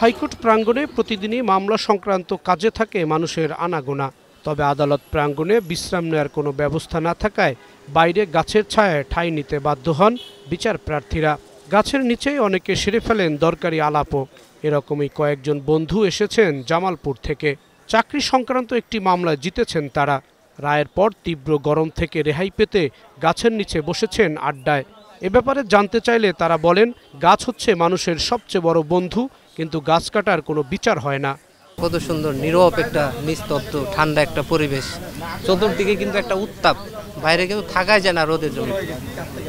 High court প্রাঙ্গণে প্রতিদিনই মামলা সংক্রান্ত কাজে থাকে মানুষের আনাগোনা। তবে আদালত প্রাঙ্গণে বিশ্রাম নেওয়ার কোনো ব্যবস্থা না থাকায় বাইরে গাছের ছায়ায় ঠাঁই নিতে বাধ্য হন বিচার প্রার্থীরা। গাছের নিচেই অনেকে সেরে ফেলেন দরকারি আলাপও। এরকমই কয়েকজন বন্ধু এসেছেন জামালপুর থেকে। চাকরি সংক্রান্ত একটি মামলা জিতেছেন তারা। রায়ের পর তীব্র গরম থেকে রেহাই পেতে গাছের নিচে বসেছেন আড্ডায়। এ ব্যাপারে জানতে চাইলে তারা বলেন, গাছ হচ্ছে মানুষের সবচেয়ে বড় বন্ধু, কিন্তু গাছ কাটার কোনো বিচার হয় না। কত সুন্দর নীরব একটা নিস্তব্ধ ঠান্ডা একটা পরিবেশ, চতুর্দিকে কিন্তু একটা উত্তাপ, বাইরে কেউ থাকাই যায় না রোদের জন্য,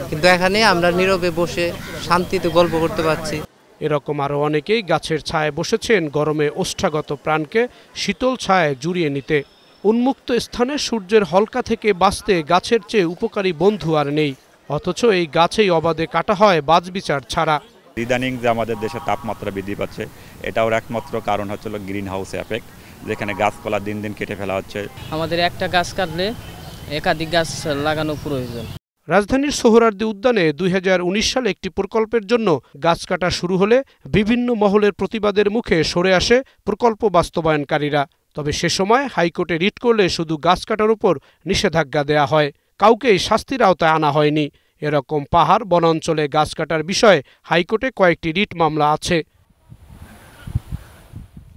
কিন্তু এখানে আমরা নীরবে বসে শান্তিতে গল্প করতে পারছি। এরকম আরও অনেকেই গাছের ছায়ায় বসেছেন গরমে ওষ্ঠাগত প্রাণকে শীতল ছায়ায় জুড়িয়ে নিতে। উন্মুক্ত স্থানে সূর্যের হলকা থেকে বাঁচতে গাছের চেয়ে উপকারী বন্ধু আর নেই, অথচ এই গাছেই অবাধে কাটা হয় বাছবিচার ছাড়া। ইদানিং যে আমাদের দেশের তাপমাত্রা বৃদ্ধি পাচ্ছে, এটাও একমাত্র কারণ হচ্ছে গ্রিন হাউস এফেক্ট, যেখানে গাছপালা দিন দিন কেটে ফেলা হচ্ছে। আমাদের একটা গাছ কাটলে একাধিক গাছ লাগানো প্রয়োজন। রাজধানীর সোহরাওয়ার্দী উদ্যানে 2019 সালে একটি প্রকল্পের জন্য গাছ কাটা শুরু হলে বিভিন্ন মহলের প্রতিবাদের মুখে সরে আসে প্রকল্প বাস্তবায়নকারীরা। তবে সে সময় হাইকোর্টে রিট করলে শুধু গাছ কাটার উপর নিষেধাজ্ঞা দেয়া হয়, কাউকেই শাস্তির আওতায় আনা হয়নি। এরকম পাহাড় বনাঞ্চলে গাছ কাটার বিষয়ে হাইকোর্টে কয়েকটি রিট মামলা আছে।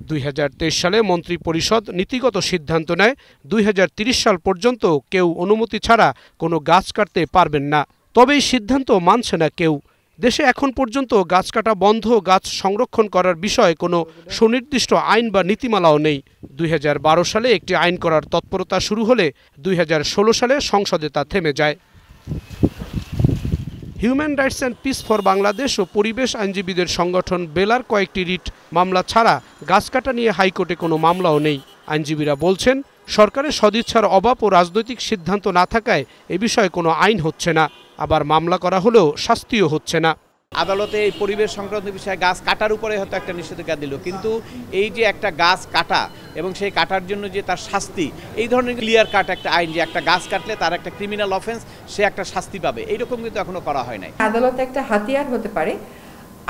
2023 সালে মন্ত্রিপরিষদ নীতিগত সিদ্ধান্ত নেয় 2030 সাল পর্যন্ত কেউ অনুমতি ছাড়া কোনো গাছ কাটতে পারবেন না। তবে এই সিদ্ধান্ত মানছে না কেউ। দেশে এখন পর্যন্ত গাছ কাটা বন্ধ, গাছ সংরক্ষণ করার বিষয়ে কোনো সুনির্দিষ্ট আইন বা নীতিমালাও নেই। 2012 সালে একটি আইন করার তৎপরতা শুরু হলে 2016 সালে সংসদে তা থেমে যায়। Human rights and peace for Bangladesh ও পরিবেশ আইনজীবীদের সংগঠন বেলার কয়েকটি রিট মামলা ছাড়া গাছ কাটা নিয়ে হাইকোর্টে কোনো মামলাও নেই। আইনজীবীরা বলছেন, সরকারের সদিচ্ছার অভাব ও রাজনৈতিক সিদ্ধান্ত না থাকায় এ বিষয়ে কোনো আইন হচ্ছে না, আবার মামলা করা হলেও শাস্তিও হচ্ছে না। আদালতে এই পরিবেশ সংক্রান্ত বিষয়ে গাছ কাটার উপরে হয়তো একটা নিষেধাজ্ঞা দিল, কিন্তু এই যে একটা গাছ কাটা এবং সেই কাটার জন্য যে তার শাস্তি, এই ধরনের ক্লিয়ার কাট একটা আইন যে একটা গাছ কাটলে তার একটা ক্রিমিনাল অফেন্স, সে একটা শাস্তি পাবে, এইরকম কিন্তু এখনো করা হয় নাই। আদালত একটা হাতিয়ার হতে পারে,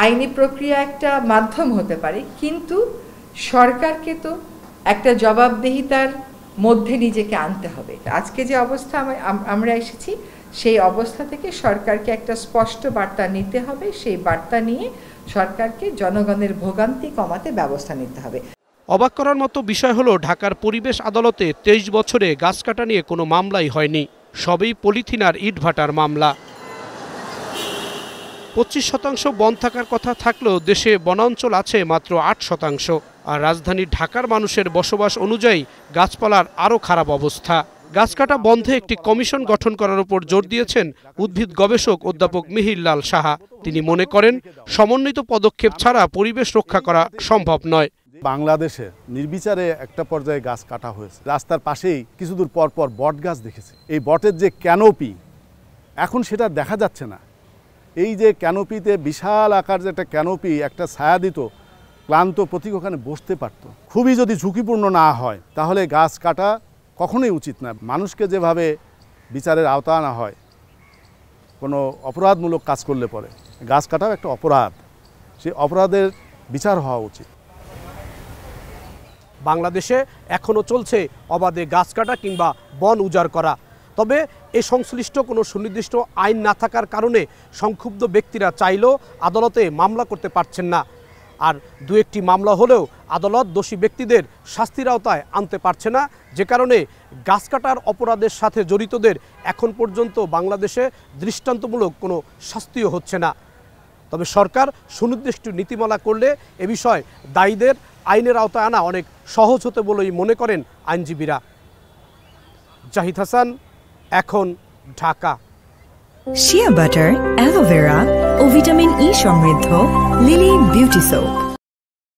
আইনি প্রক্রিয়া একটা মাধ্যম হতে পারে, কিন্তু সরকারকে তো একটা জবাবদিহিতার মধ্যে নিজেকে আনতে হবে। আজকে যে অবস্থা আমরা এসেছি, সেই অবস্থা থেকে সরকারকে একটা স্পষ্ট বার্তা নিতে হবে। সেই বার্তা নিয়ে সরকারকে জনগণের ভোগান্তি কমাতে ব্যবস্থা নিতে হবে। অবাক করার মতো বিষয় হলো, ঢাকার পরিবেশ আদালতে 23 বছরে গাছ কাটা নিয়ে কোনো মামলাই হয়নি। সবই পলিথিন আর ইটভাটার মামলা। 25% বন থাকার কথা থাকলেও দেশে বনাঞ্চল আছে মাত্র 8%, আর রাজধানী ঢাকার মানুষের বসবাস অনুযায়ী গাছপালার আরও খারাপ অবস্থা। গাছ কাটা বন্ধে একটি কমিশন গঠন করার উপর জোর দিয়েছেন উদ্ভিদ গবেষক অধ্যাপক মিহিরলাল সাহা। তিনি মনে করেন, সমন্বিত পদক্ষেপ ছাড়া পরিবেশ রক্ষা করা সম্ভব নয়। বাংলাদেশে নির্বিচারে একটা পর্যায়ে গাছ কাটা হয়েছে। রাস্তার পাশেই কিছুদূর পর পর বট গাছ দেখেছি। এই বটের যে ক্যানোপি, এখন সেটা দেখা যাচ্ছে না। এই যে ক্যানোপিতে বিশাল আকার যে একটা ক্যানোপি, একটা ছায়া দিত, ক্লান্ত প্রতীক ওখানে বসতে পারত। খুবই যদি ঝুঁকিপূর্ণ না হয় তাহলে গাছ কাটা কখনোই উচিত না। মানুষকে যেভাবে বিচারের আওতা আনা হয় কোনো অপরাধমূলক কাজ করলে পরে, গাছ কাটাও একটা অপরাধ, সেই অপরাধের বিচার হওয়া উচিত। বাংলাদেশে এখনও চলছে অবাধে গাছ কাটা কিংবা বন উজাড় করা। তবে এ সংশ্লিষ্ট কোনো সুনির্দিষ্ট আইন না থাকার কারণে সংক্ষুব্ধ ব্যক্তিরা চাইলেও আদালতে মামলা করতে পারছেন না। আর দু একটি মামলা হলেও আদালত দোষী ব্যক্তিদের শাস্তির আওতায় আনতে পারছে না, যে কারণে গাছ কাটার অপরাধের সাথে জড়িতদের এখন পর্যন্ত বাংলাদেশে দৃষ্টান্তমূলক কোনো শাস্তিও হচ্ছে না। তবে সরকার সুনির্দিষ্ট নীতিমালা করলে এ বিষয়ে দায়ীদের আইনের আওতায় আনা অনেক সহজ হতে বলেই মনে করেন আইনজীবীরা। জাহিদ হাসান, এখন, ঢাকা। শিয়া বাটার, অ্যালোভেরা ও ভিটামিন ই সমৃদ্ধ লিলি বিউটি সোপ।